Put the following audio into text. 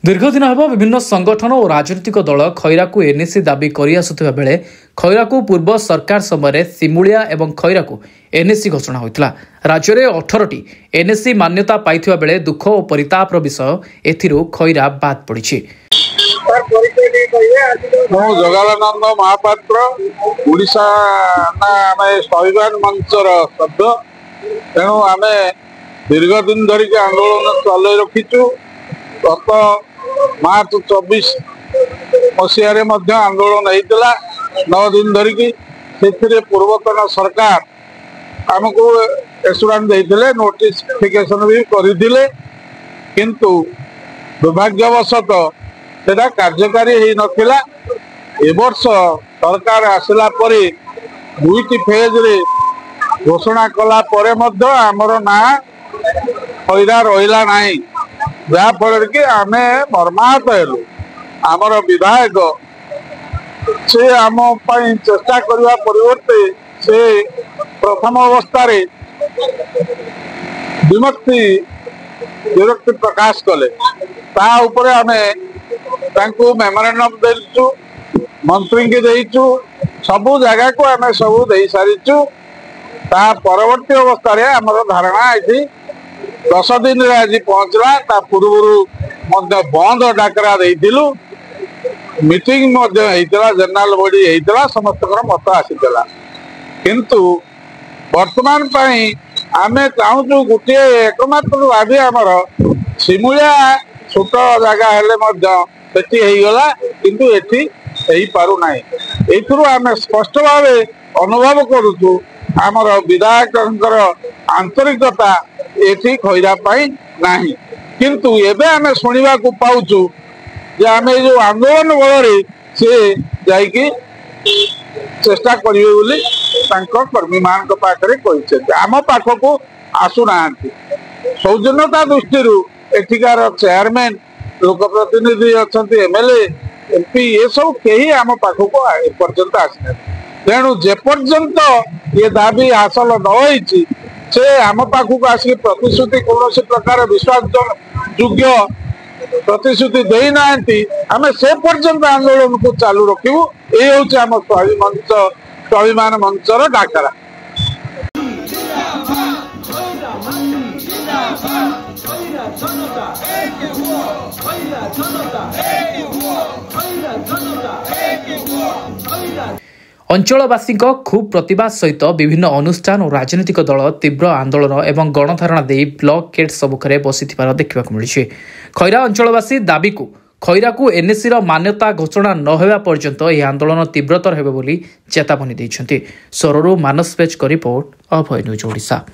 दीर्घदिन हेब विभिन्न संगठन और राजनीतिक दल खैरा को एनएसी दाबी करिआसुथिबा बेले खैरा को पूर्व सरकार समय सिमुलिया एवं खैरा को एनएसी घोषणा होता। राज्य में 18टी एनएसी मान्यता पाइथिबा बेले दुख और परितापर विषय एथिरु खैरा बाद पड़ी। जगानंद महापात्र ओडिशा स्वाभिमान मंचर सभ्य तेणु आम दीर्घ दिन धरिक आंदोलन चल रखीचु। गत मार्च 24 मसीह आंदोलन होता 9 दिन धरिकी से पूर्वतन सरकार आमको एश्योरेंस देते नोटिफिकेशन भी करते किंतु दुर्भाग्यवशत सेटा कार्यकारी हो नथिला। ए वर्ष सरकार आसला परे 2टी फेज रे घोषणा कला परे मध्य आमर ना खैरा रहिला नाही, जहाँफल कि आम मर्माहत हेलु। आमर विधायक से आम चेष्टा करने परिवर्ते से प्रथम अवस्था विरक्ति प्रकाश कले। आम मेमोरेंडम देचु, मंत्री की देचु, सबू जगह को आम सब दे सारीचु। परवर्ती अवस्था आमर धारणा ये 10 दिन रे आज पहुंचला। पूर्व बंद डाकरा देइथिलु, मीटिंग जनरल बॉडी होता, समस्त मत आसीला। किंतु वर्तमान आम चाहूँ गोटे एकमात्र भावी आमर सिमुलिया छोट जगह हेले होगला किंतु एठी हो पारना। आम स्पष्ट भाव अनुभव करुचु आमर विधायक आंतरिकता एठी खैरा नहीं। किंतु एबे आमे सुनिबा को पाउचु जे आमे जो आंदोलन बल से जाइकी चेष्टा करिवे बोली तांको कर्मी मान पाखरे कहिसे। आम पाखक आसुना सौजन्यता दृष्टि एठिकार चेयरमैन लोकप्रतिनिधि अच्छा एमएलए एमपी ये सब कहीं आम पाखक एपर्यंत आसना। तेणु जेपर्यंत ये दाबी हासिल न होइछि से आम पाखक आसिक प्रतिश्रुति कौन प्रकार विश्वास योग्य प्रतिश्रुति देना आम से पर्यंत आंदोलन को चालू रखू। ये हूँ आम स्वाभिमान मंचर डाकरा। अंचलवासी खूब प्रतिवाद सहित विभिन्न अनुष्ठान और राजनीतिक दल तीव्र आंदोलन एवं गणधारणा दे ब्लॉक गेट सम्मुखें बसी देखा मिली। खैरा अंचलवासी दाबी को खैरा को एनएसी मान्यता घोषणा न होगा पर्यंत यह आंदोलन तीव्रतर हेबो बोली चेतावनी देइछन्ति। सोररू मानस पेज को रिपोर्ट अभय न्यूज ओडिशा।